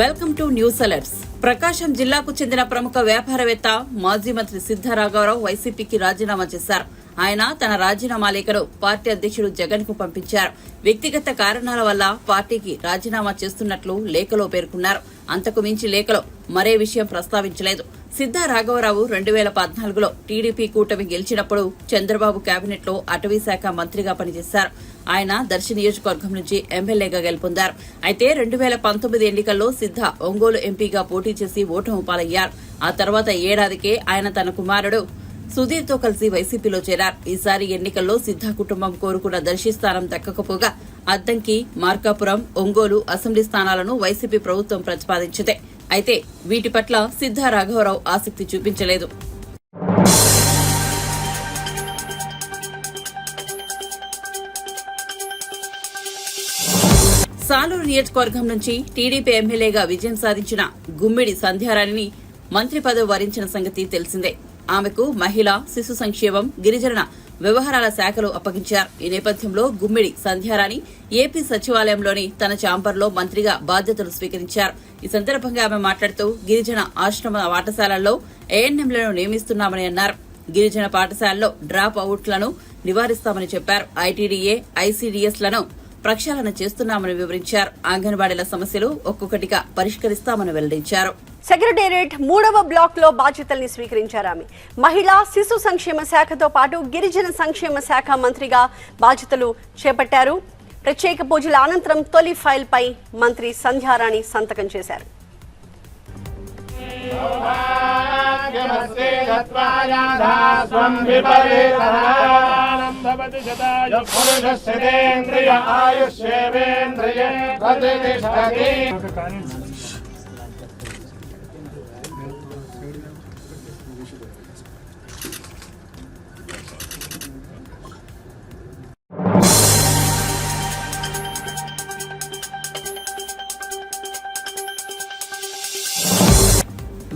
Welcome to news alerts. Prakasam జిల్లాకు చెందిన ప్రముఖ వ్యాపారవేత్త మాజీ మంత్రి సిద్ధ రాఘవరావు వైసీపీకి రాజీనామా చేశారు. ఆయన తన రాజీనామా లేఖను పార్టీ అధ్యక్షుడు జగన్ కు పంపించారు. వ్యక్తిగత కారణాల వల్ల పార్టీకి రాజీనామా చేస్తున్నట్లు లేఖలో పేర్కొన్నారు. అంతకు మించి లేఖలో మరే విషయం ప్రస్తావించలేదు. సిద్ధ రాఘవరావు 2014లో టీడీపీ కూటమి గెలిచినప్పుడు చంద్రబాబు కేబినెట్ లో అటవీ శాఖ మంత్రిగా పనిచేశారు. ఆయన దర్శి నియోజకవర్గం నుంచి ఎమ్మెల్యేగా గెలుపొందారు. అయితే 2019 ఎన్నికల్లో సిద్ధ ఒంగోలు ఎంపీగా పోటీ చేసి ఓటమి పాలయ్యారు. ఆ తర్వాత ఏడాదికే ఆయన తన కుమారుడు సుధీర్తో కలిసి వైసీపీలో చేరారు. ఈసారి ఎన్నికల్లో సిద్ధ కుటుంబం కోరుకున్న దర్శి స్థానం దక్కకపోగా అద్దంకి, మార్కాపురం, ఒంగోలు అసెంబ్లీ స్థానాలను వైసీపీ ప్రభుత్వం ప్రతిపాదించింది. అయితే వీటి పట్ల సిద్ధ రాఘవరావు ఆసక్తి చూపించలేదు. సాలూరు నియోజకవర్గం నుంచి టీడీపీ ఎమ్మెల్యేగా విజయం సాధించిన గుమ్మిడి సంధ్యారాణిని మంత్రి పదవి వరించిన సంగతి తెలిసిందే. ఆమెకు మహిళా, శిశు సంక్షేమం, గిరిజన వ్యవహారాల శాఖలు అప్పగించారు. ఈ నేపథ్యంలో గుమ్మిడి సంధ్యారాణి ఏపీ సచివాలయంలోని తన ఛాంబర్లో మంత్రిగా బాధ్యతలు స్వీకరించారు. ఈ సందర్భంగా ఆమె మాట్లాడుతూ గిరిజన ఆశ్రమ పాఠశాలల్లో ఏఎన్ఎంలను నియమిస్తున్నామని అన్నారు. గిరిజన పాఠశాలలో డ్రాప్ అవుట్లను నివారిస్తామని చెప్పారు. ఐటీడీఏ, ఐసీడీఎస్ లను ప్రక్షాళన చేస్తున్నామని వివరించారు. అంగన్వాడీల సమస్యలు ఒక్కొక్కటిగా పరిష్కరిస్తామని వెల్లడించారు. సెక్రటేరియట్ 3వ బ్లాక్ లో బాధ్యతల్ని స్వీకరించారు. ఆమె మహిళా, శిశు సంక్షేమ శాఖతో పాటు గిరిజన సంక్షేమ శాఖ మంత్రిగా బాధ్యతలు చేపట్టారు. ప్రత్యేక పూజల అనంతరం తొలి ఫైల్ పై మంత్రి సంధ్యారాణి సంతకం చేశారు.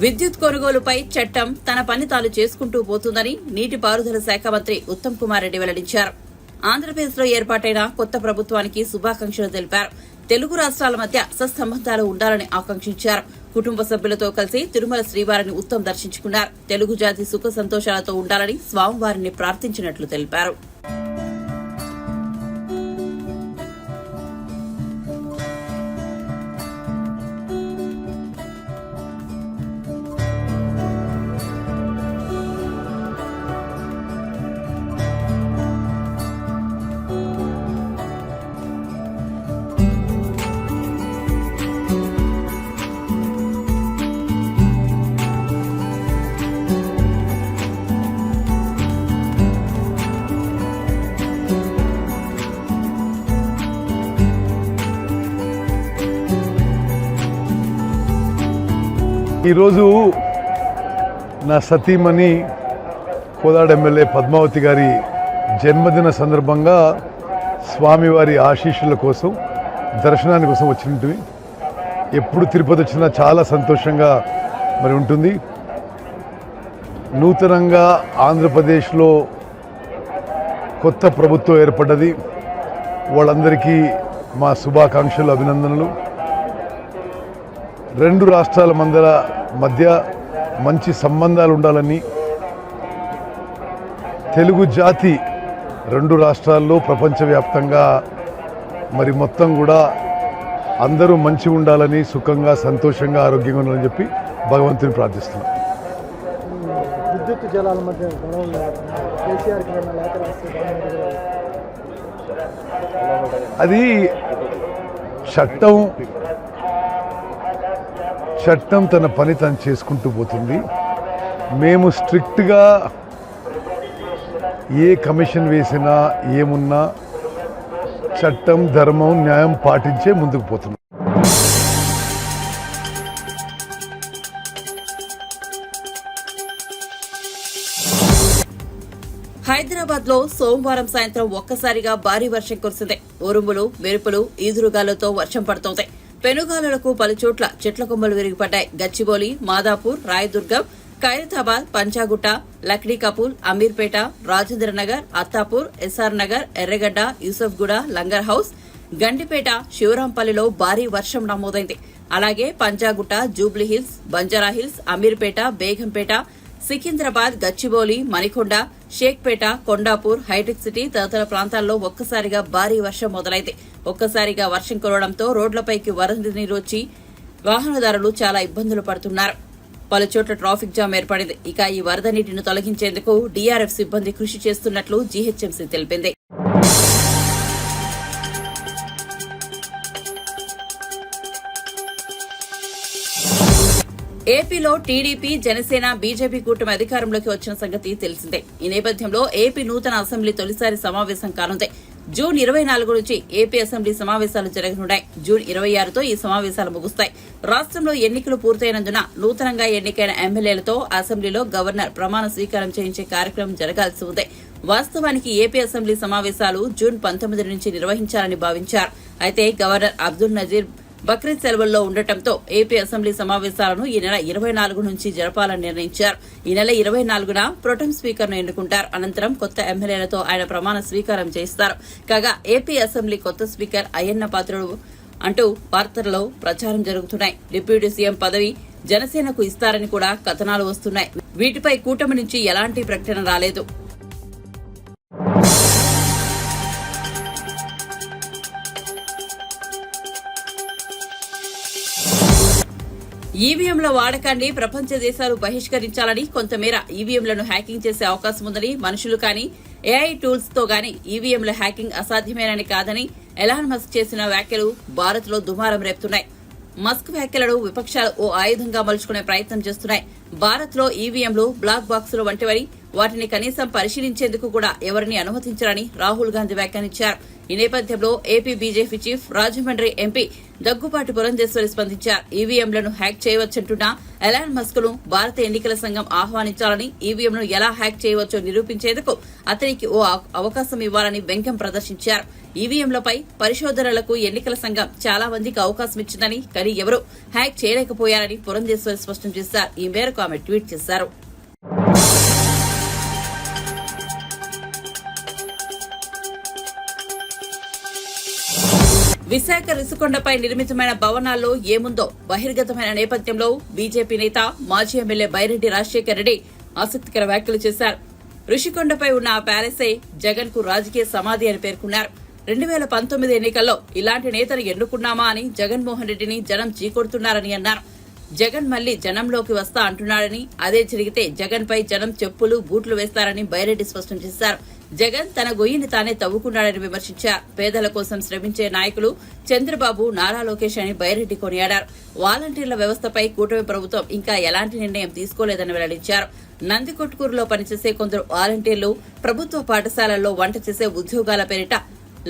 విద్యుత్ కొనుగోలుపై చట్టం తన పని తాను చేసుకుంటూ పోతుందని నీటిపారుదల శాఖ మంత్రి ఉత్తమ్ కుమార్ రెడ్డి వెల్లడించారు. ఆంధ్రప్రదేశ్లో ఏర్పాటైన కొత్త ప్రభుత్వానికి శుభాకాంక్షలు తెలిపారు. తెలుగు రాష్ట్రాల మధ్య సత్సంబంధాలు ఉండాలని ఆకాంక్షించారు. కుటుంబ సభ్యులతో కలిసి తిరుమల శ్రీవారిని ఉత్తమ్ దర్శించుకున్నారు. తెలుగు జాతి సుఖ సంతోషాలతో ఉండాలని స్వామివారిని ప్రార్థించినట్లు తెలిపారు. ఈరోజు నా సతీమణి కోదాడ ఎమ్మెల్యే పద్మావతి గారి జన్మదిన సందర్భంగా స్వామివారి ఆశీస్సుల కోసం దర్శనాని కోసం వచ్చినట్టు. ఎప్పుడు తిరుపతి వచ్చినా చాలా సంతోషంగా మరి ఉంటుంది. నూతనంగా ఆంధ్రప్రదేశ్లో కొత్త ప్రభుత్వం ఏర్పడ్డది. వాళ్ళందరికీ మా శుభాకాంక్షలు, అభినందనలు. రెండు రాష్ట్రాల మధ్య మంచి సంబంధాలు ఉండాలని, తెలుగు జాతి రెండు రాష్ట్రాల్లో ప్రపంచవ్యాప్తంగా మరి మొత్తం కూడా అందరూ మంచి ఉండాలని, సుఖంగా, సంతోషంగా, ఆరోగ్యంగా ఉండాలని చెప్పి భగవంతుని ప్రార్థిస్తున్నాం. విద్యుత్ జలాల మధ్య అది చట్టం తన పని తను చేసుకుంటూ పోతుంది. మేము స్ట్రిక్ట్గా ఏ కమిషన్ వేసినా ఏమున్నా చట్టం, ధర్మం, న్యాయం పాటించే ముందుకు పోతున్నాం. హైదరాబాద్ లో సోమవారం సాయంత్రం ఒక్కసారిగా భారీ వర్షం కురిసింది. ఉరుములు, మెరుపులు, ఈదురుగాలతో వర్షం పడుతోంది. పెనుగాలులకు పలుచోట్ల చెట్ల కొమ్మలు విరిగిపడ్డాయి. గచ్చిబౌలి, మాదాపూర్, రాయదుర్గం, ఖైరతాబాద్, పంచాగుట్ట, లక్డీ కపూల్, అమీర్పేట, రాజేంద్రనగర్, అత్తాపూర్, ఎస్ఆర్ నగర్, ఎర్రగడ్డ, యూసఫ్గూడ, లంగర్ హౌస్, గండిపేట, శివరాంపల్లిలో భారీ వర్షం నమోదైంది. అలాగే పంజాగుట్ట, జూబ్లీహిల్స్, బంజారాహిల్స్, అమీర్పేట, బేగంపేట, సికింద్రాబాద్, గచ్చిబౌలి, మణికొండ, షేక్పేట, కొండాపూర్, హైటెక్ సిటీ తదితర ప్రాంతాల్లో ఒక్కసారిగా భారీ వర్షం మొదలైంది. ఒక్కసారిగా వర్షం కురవడంతో రోడ్లపైకి వరద నీరు వచ్చి వాహనదారులు చాలా ఇబ్బందులు పడుతున్నారు. పలుచోట్ల ట్రాఫిక్ జామ్ ఏర్పడింది. ఇక ఈ వరద నీటిని తొలగించేందుకు డీఆర్ఎఫ్ సిబ్బంది కృషి చేస్తున్నట్లు జీహెచ్ఎంసీ తెలిపింది. ఏపీలో టీడీపీ, జనసేన, బీజేపీ కూటమి అధికారంలోకి వచ్చిన సంగతి తెలిసిందే. ఈ నేపథ్యంలో ఏపీ నూతన అసెంబ్లీ తొలిసారి సమావేశం కానుంది. జూన్ 24 నుంచి ఏపీ అసెంబ్లీ సమావేశాలు జరగనున్నాయి. జూన్ 26తో ఈ సమావేశాలు ముగుస్తాయి. రాష్ట్రంలో ఎన్నికలు పూర్తయినందున నూతనంగా ఎన్నికైన ఎమ్మెల్యేలతో అసెంబ్లీలో గవర్నర్ ప్రమాణ స్వీకారం చేయించే కార్యక్రమం జరగాల్సి ఉంది. వాస్తవానికి ఏపీ అసెంబ్లీ సమావేశాలు జూన్ 19 నుంచి నిర్వహించాలని భావించారు. అయితే గవర్నర్ అబ్దుల్ నజీర్ బక్రీద్ సెలవుల్లో ఉండటంతో ఏపీ అసెంబ్లీ సమావేశాలను ఈ నెల 24 నుంచి జరపాలని నిర్ణయించారు. ఈ నెల 24న ప్రొటెం స్పీకర్ను ఎన్నుకుంటారు. అనంతరం కొత్త ఎమ్మెల్యేలతో ఆయన ప్రమాణ స్వీకారం చేస్తారు. కాగా ఏపీ అసెంబ్లీ కొత్త స్పీకర్ అయ్యన్న పాత్రుడు అంటూ వార్తల్లో ప్రచారం జరుగుతున్నాయి. డిప్యూటీ సీఎం పదవి జనసేనకు ఇస్తారని కూడా కథనాలు వస్తున్నాయి. వీటిపై కూటమి నుంచి ఎలాంటి ప్రకటన రాలేదు. ఈవీఎంల వాడకాన్ని ప్రపంచ దేశాలు బహిష్కరించాలని, కొంతమేర ఈవీఎంలను హ్యాకింగ్ చేసే అవకాశం ఉందని, మనుషులు కానీ ఏఐ టూల్స్ తో గానీ ఈవీఎంల హ్యాకింగ్ అసాధ్యమేనని కాదని ఎలాన్ మస్క్ చేసిన వ్యాఖ్యలు భారత్ లో దుమారం రేపుతున్నాయి. మస్క్ వ్యాఖ్యలను విపక్షాలు ఓ ఆయుధంగా మలుచుకునే ప్రయత్నం చేస్తున్నాయి. భారత్ లో ఈవీఎంలు బ్లాక్ బాక్సులు వంటివని, వాటిని కనీసం పరిశీలించేందుకు కూడా ఎవరిని అనుమతించరని రాహుల్ గాంధీ వ్యాఖ్యానించారు. ఈ నేపథ్యంలో AP BJP chief, Rajahmundry MP Daggubati Purandeswari స్పందించారు. ఈవీఎంలను హ్యాక్ చేయవచ్చంటున్న ఎలాన్ మస్క్ ను భారత ఎన్నికల సంఘం ఆహ్వానించాలని, ఈవీఎంను ఎలా హ్యాక్ చేయవచ్చో నిరూపించేందుకు అతనికి ఓ అవకాశం ఇవ్వాలని వ్యంగ్యం ప్రదర్శించారు. ఈవీఎంలపై పరిశోధనలకు ఎన్నికల సంఘం చాలా మందికి అవకాశం ఇచ్చిందని, కానీ ఎవరూ హ్యాక్ చేయలేకపోయారని పురంధేశ్వరి స్పష్టం చేశారు. ఈ మేరకు ఆమె ట్వీట్ చేశారు. విశాఖ రిషికొండపై నిర్మితమైన భవనాల్లో ఏముందో బహిర్గతమైన నేపథ్యంలో బీజేపీ నేత, మాజీ ఎమ్మెల్యే బైరెడ్డి రాజశేఖర్ రెడ్డి ఆసక్తికర వ్యాఖ్యలు చేశారు. రిషికొండపై ఉన్న ఆ ప్యాలెసే జగన్ కు రాజకీయ సమాధి అని పేర్కొన్నారు. 2019 ఎన్నికల్లో ఇలాంటి నేతను ఎన్నుకున్నామా అని జగన్మోహన్ రెడ్డిని జనం చీకొడుతున్నారని అన్నారు. జగన్ మళ్లీ జనంలోకి వస్తా అంటున్నాడని, అదే జరిగితే జగన్ పై జనం చెప్పులు, బూట్లు వేస్తారని బైరెడ్డి స్పష్టం చేశారు. జగన్ తన గొయ్యిని తానే తవ్వుకున్నాడని విమర్శించారు. పేదల కోసం శ్రమించే నాయకులు చంద్రబాబు, నారా లోకేష్ అని బైరెడ్డి కొనియాడారు. వాలంటీర్ల వ్యవస్థపై కూటమి ప్రభుత్వం ఇంకా ఎలాంటి నిర్ణయం తీసుకోలేదని వెల్లడించారు. నందికొట్కూరులో పనిచేసే కొందరు వాలంటీర్లు ప్రభుత్వ పాఠశాలల్లో వంట చేసే ఉద్యోగాల పేరిట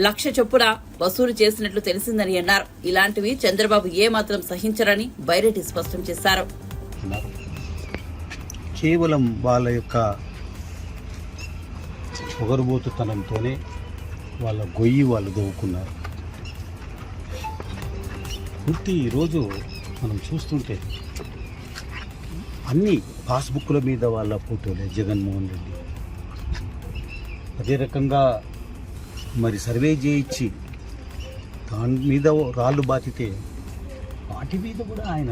1,00,000 చొప్పున వసూలు చేసినట్లు తెలిసిందని అన్నారు. ఇలాంటివి చంద్రబాబు ఏమాత్రం సహించరని బైరెడ్డి స్పష్టం చేశారు. కేవలం వాళ్ళ యొక్క పొగరుబోతుతనంతోనే వాళ్ళ గొయ్యి వాళ్ళు దవ్వుకున్నారు. పూర్తి ఈరోజు మనం చూస్తుంటే అన్ని పాస్బుక్ల మీద వాళ్ళ ఫోటోలే జగన్మోహన్ రెడ్డి. అదే రకంగా మరి సర్వే చేయించి దాని మీద రాళ్ళు బాతితే వాటి మీద కూడా ఆయన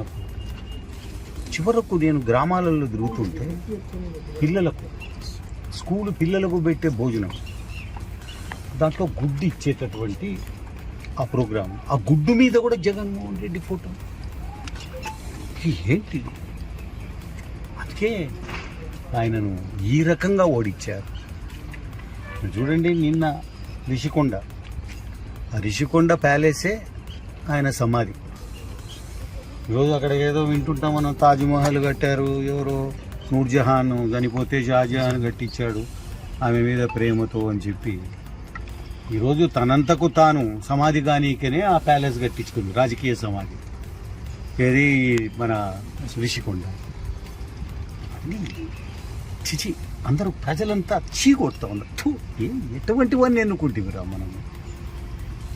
చివరకు నేను గ్రామాలలో తిరుగుతుంటే పిల్లలకు స్కూలు పిల్లలకు పెట్టే భోజనం దాంట్లో గుడ్డు ఇచ్చేటటువంటి ఆ ప్రోగ్రాం, ఆ గుడ్డు మీద కూడా జగన్మోహన్ రెడ్డి ఫోటో. ఏంటి? అందుకే ఆయనను ఈ రకంగా ఓడించారు. చూడండి, నిన్న రిషికొండ, ఆ రిషికొండ ప్యాలెసే ఆయన సమాధి. ఈరోజు అక్కడ ఏదో వింటుంటాం మనం, తాజ్మహల్ కట్టారు, ఎవరో నూర్జహాన్ చనిపోతే షాజహాన్ కట్టించాడు ఆమె మీద ప్రేమతో అని చెప్పి. ఈరోజు తనంతకు తాను సమాధి కానీకనే ఆ ప్యాలెస్ కట్టించుకుంది, రాజకీయ సమాధి. ఏది మన రిషికొండ. చిచి, అందరూ ప్రజలంతా చీకొడతా ఉన్నారు. ఎటువంటి వాడిని ఎన్నుకుంటేవిరా మనము,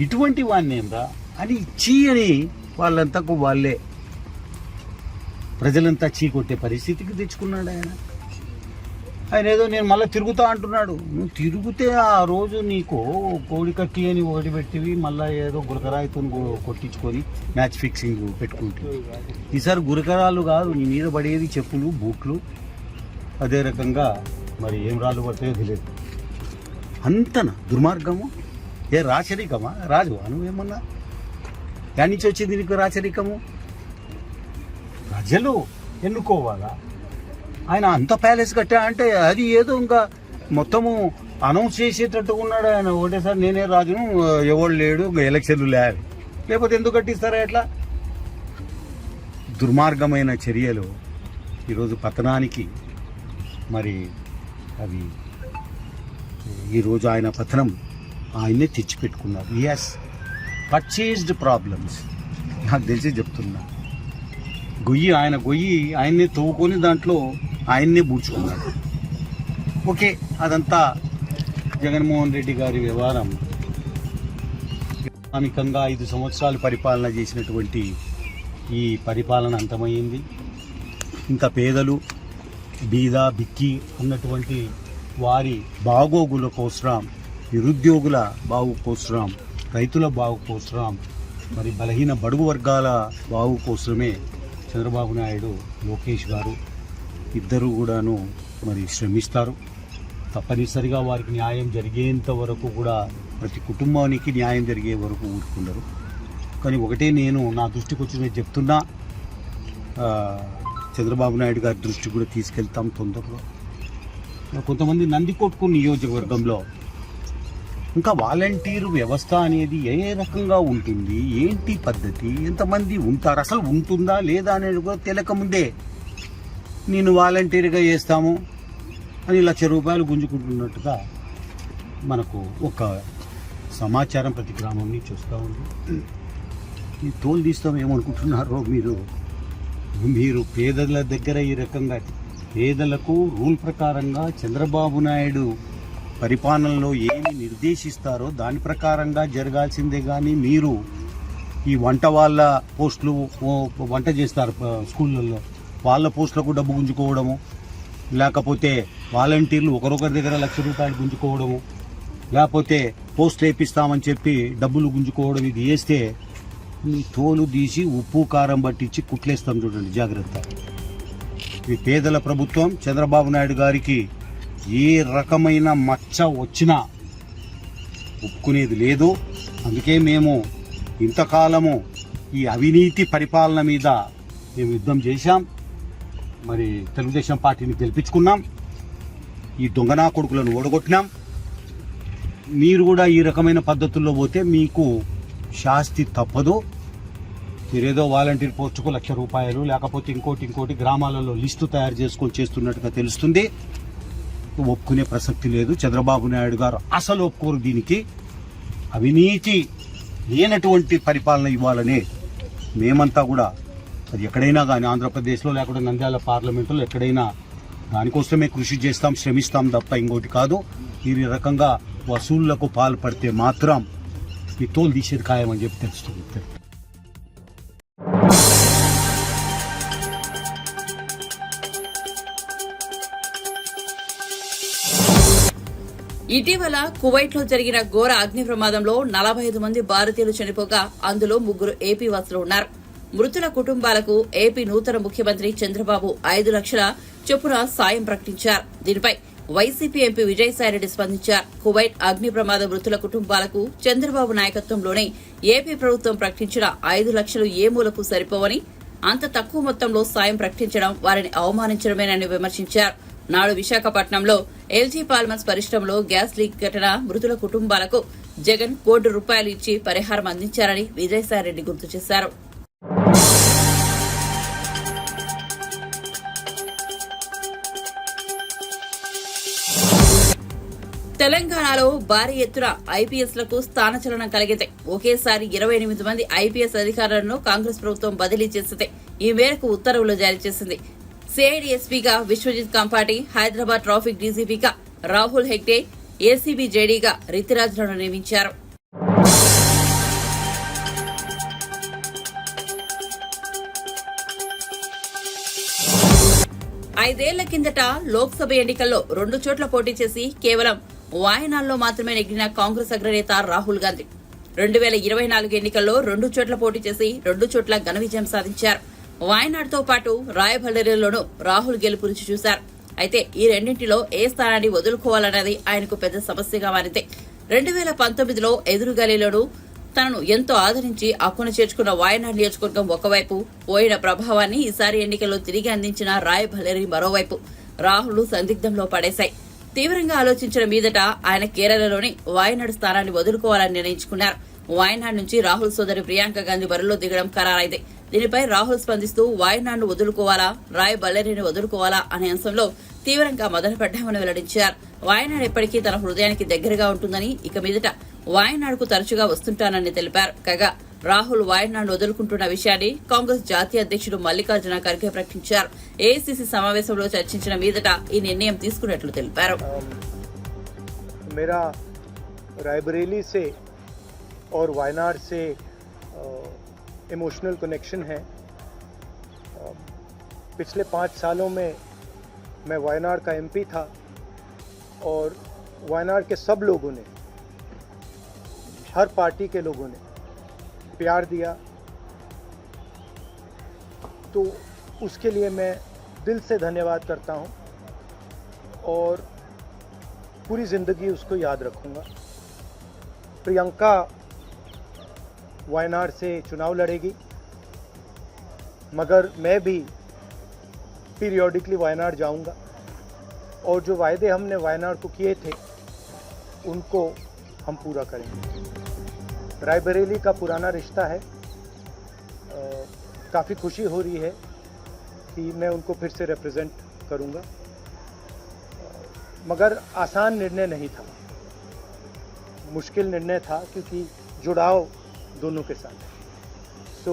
ఇటువంటి వాడిని ఏమరా అని చీ అని వాళ్ళంతకు వాళ్ళే ప్రజలంతా చీకొట్టే పరిస్థితికి తెచ్చుకున్నాడు ఆయన. ఆయన ఏదో నేను మళ్ళీ తిరుగుతా అంటున్నాడు. నువ్వు తిరిగితే ఆ రోజు నీకు కోడి కట్టి అని ఒకటి పెట్టివి, మళ్ళీ ఏదో గురకరాయితో కొట్టించుకొని మ్యాచ్ ఫిక్సింగ్ పెట్టుకుంటుంది. ఈసారి గురకరాలు కాదు, నీ మీద పడేది చెప్పులు, బూట్లు. అదే రకంగా మరి ఏం రాళ్ళు పడతాయో తెలియదు. అంతన దుర్మార్గము. ఏ రాచరికమా? రాజు నువ్వేమన్నా దాని నుంచి వచ్చింది నీకు రాచరికము? ప్రజలు ఎన్నుకోవాలా? ఆయన అంత ప్యాలెస్ కట్టా అంటే అది ఏదో ఇంకా మొత్తము అనౌన్స్ చేసేటట్టుగా ఉన్నాడు ఆయన. ఒకటేసారి నేనే రాజును, ఎవడు లేడు, ఎలక్షన్లు లేవు, లేకపోతే ఎందుకు కట్టిస్తారా? ఎట్లా దుర్మార్గమైన చర్యలు ఈరోజు పతనానికి మరి అవి ఈరోజు ఆయన పతనం ఆయన్నే తెచ్చిపెట్టుకున్నారు. Yes, purchased problems. నాకు తెలిసి చెప్తున్నా, గొయ్యి ఆయన్నే తవ్వుకొని దాంట్లో ఆయన్నే పూడ్చుకున్నాడు. ఓకే, అదంతా జగన్మోహన్ రెడ్డి గారి వ్యవహారం. ఎకనామికంగా 5 సంవత్సరాలు పరిపాలన చేసినటువంటి ఈ పరిపాలన అంతమైంది. ఇంకా పేదలు, బీద, బిక్కి అన్నటువంటి వారి బాగోగుల కోసరం, నిరుద్యోగుల బాగు కోసరం, రైతుల బాగు కోసరం, మరి బలహీన బడుగు వర్గాల బాగు కోసమే చంద్రబాబు నాయుడు, లోకేష్ గారు ఇద్దరు కూడాను మరి శ్రమిస్తారు. తప్పనిసరిగా వారికి న్యాయం జరిగేంత వరకు కూడా, ప్రతి కుటుంబానికి న్యాయం జరిగే వరకు ఊరుకున్నారు. కానీ ఒకటే నేను నా దృష్టికి వచ్చిన చెప్తున్నా, చంద్రబాబు నాయుడు గారి దృష్టి కూడా తీసుకెళ్తాం తొందరలో. కొంతమంది నందికొట్కు నియోజకవర్గంలో ఇంకా వాలంటీర్ వ్యవస్థ అనేది ఏ రకంగా ఉంటుంది, ఏంటి పద్ధతి, ఎంతమంది ఉంటారు, అసలు ఉంటుందా లేదా అనేది కూడా తెలియకముందే నేను వాలంటీర్గా చేస్తాము అని ₹1,00,000 గుంజుకుంటున్నట్టుగా మనకు ఒక సమాచారం ప్రతి గ్రామం నుంచి వస్తూ ఉంది. ఈ తోలు తీస్తాం ఏమనుకుంటున్నారో మీరు పేదల దగ్గర ఈ రకంగా పేదలకు రూల్ ప్రకారంగా చంద్రబాబు నాయుడు పరిపాలనలో ఏమి నిర్దేశిస్తారో దాని ప్రకారంగా జరగాల్సిందే. కానీ మీరు ఈ వాళ్ళ పోస్టులు, వంట చేస్తారు స్కూళ్ళల్లో, వాళ్ళ పోస్టులకు డబ్బు గుంజుకోవడము, లేకపోతే వాలంటీర్లు ఒకరొకరి దగ్గర ₹1,00,000 గుంజుకోవడము, లేకపోతే పోస్టులు వేపిస్తామని చెప్పి డబ్బులు గుంజుకోవడం, ఇది చేస్తే మీ తోలు తీసి ఉప్పు కారం పట్టించి కుట్లేస్తాం. చూడండి, జాగ్రత్త. ఈ పేదల ప్రభుత్వం చంద్రబాబు నాయుడు గారికి ఏ రకమైన మచ్చ వచ్చినా ఒప్పుకునేది లేదు. అందుకే మేము ఇంతకాలము ఈ అవినీతి పరిపాలన మీద మేము యుద్ధం చేశాం. మరి తెలుగుదేశం పార్టీని గెలిపించుకున్నాం, ఈ దొంగనా కొడుకులను ఓడగొట్టినాం. మీరు కూడా ఈ రకమైన పద్ధతుల్లో పోతే మీకు శాస్తి తప్పదు. మీరేదో వాలంటీర్ పోస్టుకు ₹1,00,000 లేకపోతే ఇంకోటి గ్రామాలలో లిస్టు తయారు చేసుకొని చేస్తున్నట్టుగా తెలుస్తుంది. ఒప్పుకునే ప్రసక్తి లేదు. చంద్రబాబు నాయుడు గారు అసలు ఒప్పుకోరు దీనికి. అవినీతి లేనటువంటి పరిపాలన ఇవ్వాలనే మేమంతా కూడా, అది ఎక్కడైనా కానీ ఆంధ్రప్రదేశ్లో లేకపోతే నంద్యాల పార్లమెంటులో ఎక్కడైనా దానికోసమే కృషి చేస్తాం, శ్రమిస్తాం తప్ప ఇంకోటి కాదు. ఈ రకంగా వసూళ్లకు పాల్పడితే మాత్రం ఈ తోలు తీసేది ఖాయమని చెప్పి తెలుస్తుంది. ఇటీవల కువైట్ లో జరిగిన ఘోర అగ్ని ప్రమాదంలో 45 మంది భారతీయులు చనిపోగా అందులో 3 ఏపీ వాసులు ఉన్నారు. మృతుల కుటుంబాలకు ఏపీ నూతన ముఖ్యమంత్రి చంద్రబాబు 5 లక్షల చొప్పున సాయం ప్రకటించారు. దీనిపై వైసీపీ ఎంపీ విజయసాయిరెడ్డి స్పందించారు. కువైట్ అగ్ని ప్రమాద మృతుల కుటుంబాలకు చంద్రబాబు నాయకత్వంలోనే ఏపీ ప్రభుత్వం ప్రకటించిన 5 లక్షలు ఏ మూలకు సరిపోవని, అంత తక్కువ మొత్తంలో సాయం ప్రకటించడం వారిని అవమానించడమేనని విమర్శించారు. నాడు విశాఖపట్నంలో ఎల్జీ పాల్మర్స్ పరిశ్రమలో గ్యాస్ లీక్ ఘటన మృతుల కుటుంబాలకు జగన్ ₹1 కోటి ఇచ్చి పరిహారం అందించారని విజయసాయిరెడ్డి గుర్తు చేశారు. తెలంగాణలో భారీ ఎత్తున ఐపీఎస్లకు స్థానచలనం కలిగింది. ఒకేసారి 28 మంది ఐపీఎస్ అధికారులను కాంగ్రెస్ ప్రభుత్వం బదిలీ చేసింది. ఈ మేరకు ఉత్తర్వులు జారీ చేసింది. సిఐడి ఎస్పీగా విశ్వజిత్ కంపాటి, హైదరాబాద్ ట్రాఫిక్ డీజీపీగా రాహుల్ హెగ్డే, ఏసీబీ జేడీగా రితిరాజ్లను నియమించారు. 5 ఏళ్ల కిందట లోక్సభ ఎన్నికల్లో 2 చోట్ల పోటీ చేసి కేవలం వాయనాడ్లో మాత్రమే నెగ్గిన కాంగ్రెస్ అగ్రనేత రాహుల్ గాంధీ 2024 ఎన్నికల్లో 2 చోట్ల పోటీ చేసి 2 చోట్ల ఘన విజయం సాధించారు. వాయనాడ్తో పాటు రాయబరేలీలోనూ రాహుల్ గెలుపు రుచి చూశారు. అయితే ఈ రెండింటిలో ఏ స్థానాన్ని వదులుకోవాలన్నది ఆయనకు పెద్ద సమస్యగా మారింది. 2019లో ఎదురుగాలిలోనూ తనను ఎంతో ఆదరించి అక్కున చేర్చుకున్న వాయనాడ్ నియోజకవర్గం ఒకవైపు పోయిన ప్రభావాన్ని ఈసారి ఎన్నికల్లో తిరిగి అందించిన రాయబరేలీ మరోవైపు రాహుల్ సందిగ్ధంలో పడేశాయి. తీవ్రంగా ఆలోచించిన మీదట ఆయన కేరళలోని వాయనాడ్ స్థానాన్ని వదులుకోవాలని నిర్ణయించుకున్నారు. వాయనాడ్ నుంచి రాహుల్ సోదరి ప్రియాంక గాంధీ బరిలో దిగడం ఖరారైంది. దీనిపై రాహుల్ స్పందిస్తూ వాయనాడ్ను వదులుకోవాలా, రాయబరేలీని వదులుకోవాలా అనే అంశంలో తీవ్రంగా మొదలుపడ్డామని వెల్లడించారు. వాయనాడ్ ఎప్పటికీ తన హృదయానికి దగ్గరగా ఉంటుందని, ఇక మీదట వాయనాడ్కు తరచుగా వస్తుంటానని తెలిపారు. కాగా రాహుల్ వాయనాడ్ వదులుకుంటున్న విషయాన్ని కాంగ్రెస్ జాతీయ అధ్యక్షుడు మల్లికార్జున ఖర్గే ప్రకటించారు. ఏఐసీసీ సమావేశంలో చర్చించిన మీదట ఈ నిర్ణయం తీసుకున్నట్లు తెలిపారు. मेरा रायबरेली से और वायनाड से इमोशनल कनेक्शन है. पिछले 5 सालों में मैं वायनाड का एमपी था और वायनाड के सब लोगों ने, हर पार्टी के लोगों ने प्यार दिया, तो उसके लिए मैं दिल से धन्यवाद करता हूँ और पूरी ज़िंदगी उसको याद रखूँगा. प्रियंका वायनाड से चुनाव लड़ेगी, मगर मैं भी पीरियोडिकली वायनाड जाऊँगा और जो वायदे हमने वायनाड को किए थे उनको हम पूरा करेंगे. रायबरेली का पुराना रिश्ता है, काफ़ी खुशी हो रही है कि मैं उनको फिर से रिप्रेजेंट करूँगा, मगर आसान निर्णय नहीं था, मुश्किल निर्णय था क्योंकि जुड़ाव दोनों के साथ है. सो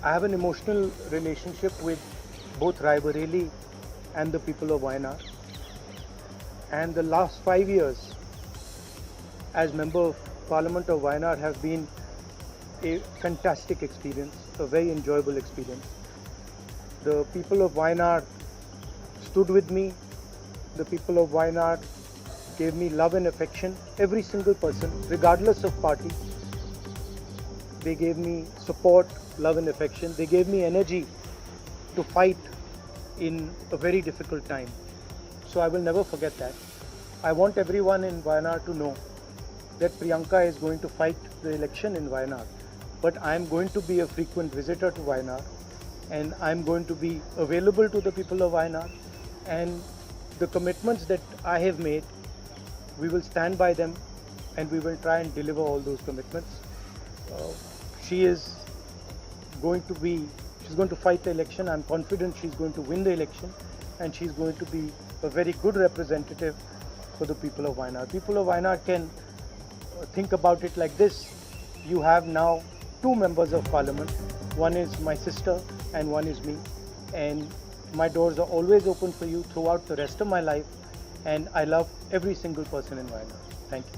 I have an emotional relationship with both Raebareli and the people of Wayanad. And the last 5 years as Member of Parliament of Wayanad have been a fantastic experience, a very enjoyable experience. The people of Wayanad stood with me. The people of Wayanad gave me love and affection. Every single person, regardless of party, they gave me support, love and affection. They gave me energy to fight in a very difficult time. So I will never forget that. I want everyone in Wayanad to know that Priyanka is going to fight the election in Wayanad. But I am going to be a frequent visitor to Wayanad, and I am going to be available to the people of Wayanad. And the commitments that I have made, we will stand by them and we will try and deliver all those commitments. She's going to fight the election. I'm confident she's going to win the election, and she's going to be a very good representative for the people of Wayanad. People of Wayanad can think about it like this. You have now 2 members of parliament. One is my sister and one is me. And my doors are always open for you throughout the rest of my life. And I love every single person in Wayanad. Thank you.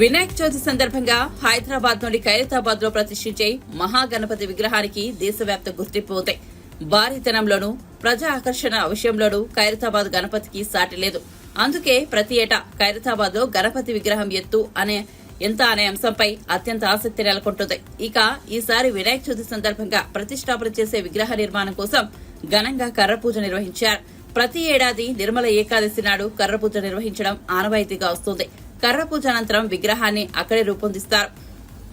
Vinayaka Chavithi సందర్భంగా హైదరాబాద్లోని ఖైరతాబాద్ లో ప్రతిష్ఠించే మహాగణపతి విగ్రహానికి దేశవ్యాప్త గుర్తింపు ఉంది. భారీతనంలోనూ ప్రజా ఆకర్షణ విషయంలోనూ ఖైరతాబాద్ గణపతికి సాటి లేదు. అందుకే ప్రతి ఏటా ఖైరతాబాద్ లో గణపతి విగ్రహం ఎంత అనే అంశంపై అత్యంత ఆసక్తి నెలకొంటుంది. ఇక ఈసారి వినాయక చవితి సందర్భంగా ప్రతిష్టాపన చేసే విగ్రహ నిర్మాణం కోసం ఘనంగా కర్ర పూజ నిర్వహించారు. ప్రతి ఏడాది నిర్మల ఏకాదశి నాడు కర్ర పూజ నిర్వహించడం ఆనవాయితీగా వస్తుంది. కర్ర పూజ అనంతరం విగ్రహాన్ని అక్కడే రూపొందిస్తారు.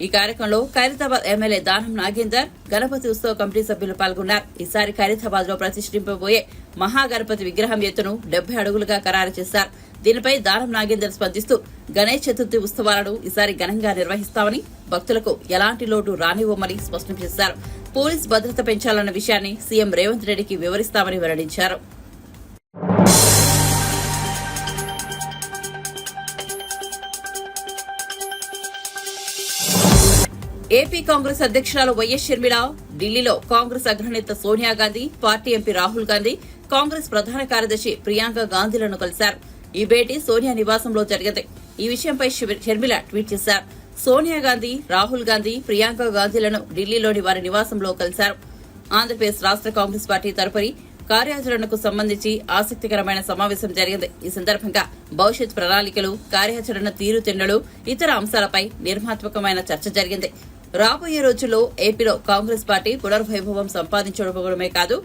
ఈ కార్యక్రమంలో ఖైరతాబాద్ ఎమ్మెల్యే దానం నాగేందర్, గణపతి ఉత్సవ కమిటీ సభ్యులు పాల్గొన్నారు. ఈసారి ఖైరతాబాద్ లో ప్రతిష్ఠింపబోయే మహాగణపతి విగ్రహం ఎత్తును 70 అడుగులుగా ఖరారు చేశారు. దీనిపై దానం నాగేందర్ స్పందిస్తూ గణేష్ చతుర్థి ఉత్సవాలను ఈసారి ఘనంగా నిర్వహిస్తామని, భక్తులకు ఎలాంటి లోటు రానివ్వమని స్పష్టం చేశారు. పోలీస్ భద్రత పెంచాలన్న విషయాన్ని సీఎం రేవంత్ రెడ్డికి వివరిస్తామని వెల్లడించారు. ఏపీ కాంగ్రెస్ అధ్యక్షురాలు వైఎస్ షర్మిల ఢిల్లీలో కాంగ్రెస్ అగ్రనేత సోనియా గాంధీ, పార్టీ ఎంపీ రాహుల్ గాంధీ, కాంగ్రెస్ ప్రధాన కార్యదర్శి ప్రియాంక గాంధీలను కలిశారు. ఈ భేటీ సోనియా నివాసంలో జరిగింది. ఈ విషయంపై షర్మిల ట్వీట్ చేశారు. సోనియా గాంధీ, రాహుల్ గాంధీ, ప్రియాంక గాంధీలను ఢిల్లీలోని వారి నివాసంలో కలిశారు. ఆంధ్రప్రదేశ్ రాష్ట్ర కాంగ్రెస్ పార్టీ తరపున కార్యాచరణకు సంబంధించి ఆసక్తికరమైన సమావేశం జరిగింది. ఈ సందర్భంగా భవిష్యత్ ప్రణాళికలు, కార్యాచరణ తీరుతెన్నులు, ఇతర అంశాలపై నిర్మాత్మకమైన చర్చ జరిగింది. రాబోయే రోజుల్లో ఏపీలో కాంగ్రెస్ పార్టీ పునర్వైభవం సంపాదించడమే కాదు,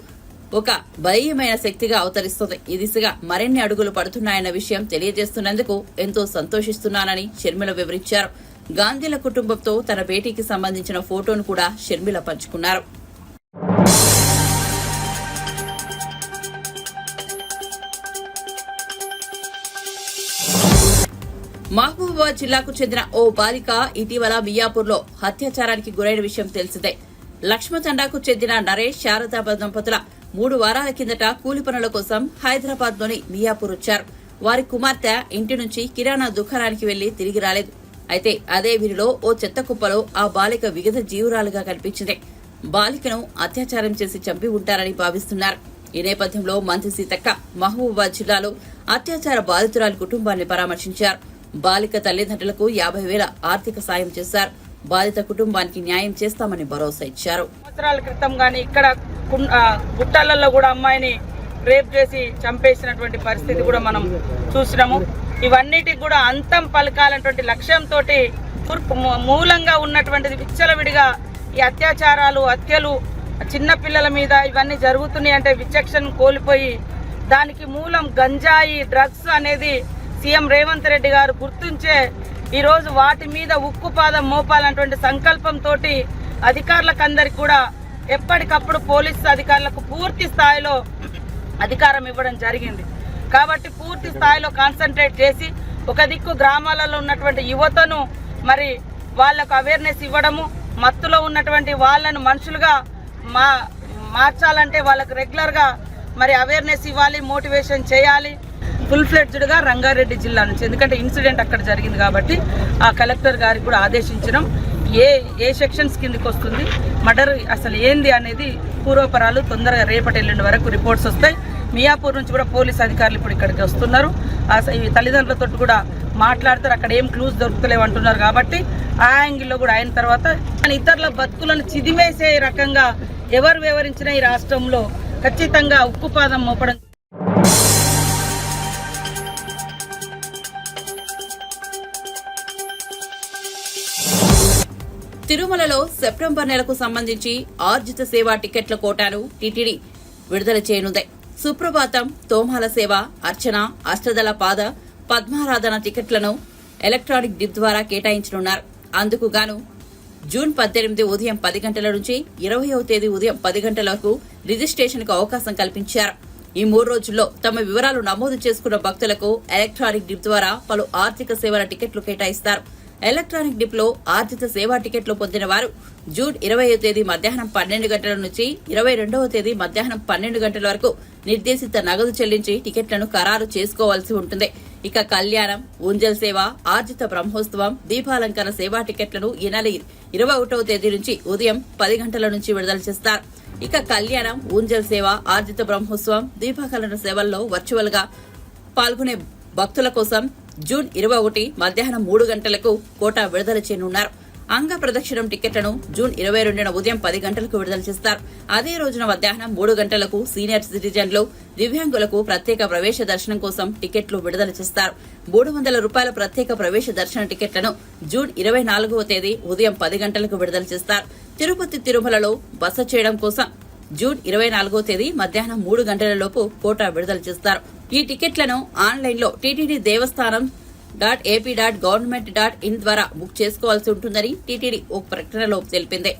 ఒక బలీయమైన శక్తిగా అవతరిస్తుంది. ఈ దిశగా మరిన్ని అడుగులు పడుతున్నాయన్న విషయం తెలియజేస్తున్నందుకు ఎంతో సంతోషిస్తున్నానని షర్మిల వివరించారు. గాంధీల కుటుంబంతో తన భేటీకి సంబంధించిన ఫోటోను కూడా షర్మిల పంచుకున్నారు. మహబూబాబాద్ జిల్లాకు చెందిన ఓ బాలిక ఇటీవల మియాపూర్లో అత్యాచారానికి గురైన విషయం తెలిసిందే. లక్ష్మతండాకు చెందిన నరేష్, శారదా దంపతుల 3 వారాల కిందట కూలి పనుల కోసం హైదరాబాద్ లోని మియాపూర్ వచ్చారు. వారి కుమార్తె ఇంటి నుంచి కిరాణా దుకాణానికి వెళ్లి తిరిగి రాలేదు. అయితే అదే వీరిలో ఓ చెత్త కుప్పలో ఆ బాలిక విగత జీవురాలుగా కనిపించింది. బాలికను అత్యాచారం చేసి చంపి ఉంటారని భావిస్తున్నారు. ఈ నేపథ్యంలో మంత్రి సీతక్క మహబూబాబాద్ జిల్లాలో అత్యాచార బాధితురాలి కుటుంబాన్ని పరామర్శించారు. బాలిక తల్లిదండ్రులకు 50,000 ఆర్థిక సాయం చేశారు. బాధిత కుటుంబానికి న్యాయం చేస్తామని భరోసా ఇచ్చారు. సంవత్సరాల క్రితం గానీ ఇక్కడ గుట్టాలలో కూడా అమ్మాయిని రేప్ చేసి చంపేసినటువంటి పరిస్థితి కూడా మనం చూసినాము. ఇవన్నిటికి కూడా అంతం పలకాలన్నటువంటి లక్ష్యంతో మూలంగా ఉన్నటువంటిది విచ్చలవిడిగా ఈ అత్యాచారాలు, హత్యలు చిన్న పిల్లల మీద ఇవన్నీ జరుగుతున్నాయి అంటే విచక్షణ కోల్పోయి దానికి మూలం గంజాయి, డ్రగ్స్ అనేది సీఎం రేవంత్ రెడ్డి గారు గుర్తించే ఈరోజు వాటి మీద ఉక్కుపాదం మోపాలన్నటువంటి సంకల్పంతో అధికారులకు అందరికి కూడా ఎప్పటికప్పుడు పోలీసు అధికారులకు పూర్తి స్థాయిలో అధికారం ఇవ్వడం జరిగింది. కాబట్టి పూర్తి స్థాయిలో కాన్సన్ట్రేట్ చేసి ఒక దిక్కు గ్రామాలలో ఉన్నటువంటి యువతను మరి వాళ్లకు అవేర్నెస్ ఇవ్వడము, మత్తులో ఉన్నటువంటి వాళ్ళను మనుషులుగా మార్చాలంటే వాళ్ళకు రెగ్యులర్గా మరి అవేర్నెస్ ఇవ్వాలి, మోటివేషన్ చేయాలి. ఫుల్ ఫ్లెడ్జ్డ్గా రంగారెడ్డి జిల్లా నుంచి, ఎందుకంటే ఇన్సిడెంట్ అక్కడ జరిగింది కాబట్టి ఆ కలెక్టర్ గారికి కూడా ఆదేశించడం, ఏ సెక్షన్స్ కిందకి వస్తుంది, మర్డర్ అసలు ఏంది అనేది పూర్వపరాలు తొందరగా రేపటి ఎల్లుండి వరకు రిపోర్ట్స్ వస్తాయి. మియాపూర్ నుంచి కూడా పోలీస్ అధికారులు ఇప్పుడు ఇక్కడికి వస్తున్నారు. ఈ తల్లిదండ్రులతో కూడా మాట్లాడతారు. అక్కడ ఏం క్లూస్ దొరుకుతలేవు అంటున్నారు కాబట్టి ఆ యాంగిల్లో కూడా అయిన తర్వాత ఇతరుల బతుకులను చిదిమేసే రకంగా ఎవరు వివరించినా ఈ రాష్ట్రంలో ఖచ్చితంగా ఉక్కుపాదం మోపడం. తిరుమలలో సెప్టెంబర్ నెలకు సంబంధించి ఆర్జిత సేవా టికెట్ల కోటాను టీటీడీ విడుదల చేయనుంది. సుప్రభాతం, తోమాల సేవ, అర్చన, అష్టదళ పాద, పద్మారాధన టికెట్లను ఎలక్ట్రానిక్ డిప్ ద్వారా కేటాయించనున్నారు. అందుకు గాను జూన్ 18 ఉదయం 10 గంటల నుంచి 20వ తేదీ ఉదయం 10 గంటల వరకు రిజిస్ట్రేషన్కు అవకాశం కల్పించారు. ఈ 3 రోజుల్లో తమ వివరాలు నమోదు చేసుకున్న భక్తులకు ఎలక్ట్రానిక్ డిప్ ద్వారా పలు ఆర్థిక సేవల టికెట్లు కేటాయిస్తారు. ఎలక్ట్రానిక్ డిప్ లో ఆర్జిత సేవా టికెట్లు పొందిన వారు జూన్ 20వ తేదీ మధ్యాహ్నం 12 గంటల నుంచి 22వ తేదీ మధ్యాహ్నం 12 గంటల వరకు నిర్దేశిత నగదు చెల్లించి టికెట్లను ఖరారు చేసుకోవాల్సి ఉంటుంది. ఇక కళ్యాణం, ఊంజల్ సేవ, ఆర్జిత బ్రహ్మోత్సవం, దీపాలంకరణ సేవా టికెట్లను ఈ నెల 21వ తేదీ నుంచి ఉదయం 10 గంటల నుంచి విడుదల చేస్తారు. ఇక కళ్యాణం, ఊంజల్ సేవ, ఆర్జిత బ్రహ్మోత్సవం, దీపాలంకరణ సేవల్లో వర్చువల్ గా పాల్గొనే భక్తుల కోసం జూన్ 21 మధ్యాహ్నం 3 గంటలకు కోటా విడుదల చేయనున్నారు. అంగ ప్రదక్షిణం టికెట్లను జూన్ 22న ఉదయం 10 గంటలకు విడుదల చేస్తారు. అదే రోజున మధ్యాహ్నం 3 గంటలకు సీనియర్ సిటిజన్లు, దివ్యాంగులకు ప్రత్యేక ప్రవేశ దర్శనం కోసం టికెట్లు విడుదల చేస్తారు. 300 రూపాయల ప్రత్యేక ప్రవేశ దర్శన టికెట్లను జూన్ 24వ తేదీ ఉదయం 10 గంటలకు విడుదల చేస్తారు. తిరుపతి, తిరుమలలో బస చేయడం కోసం జూన్ 24వ తేదీ మధ్యాహ్నం 3 గంటలలోపు కోటా విడుదల చేస్తారు. ఈ టికెట్లను ఆన్లైన్లో టీటీడీ దేవస్థానం .ap.government.in ద్వారా బుక్ చేసుకోవాల్సి ఉంటుందని టీటీడీ ఒక ప్రకటనలో తెలిపింది.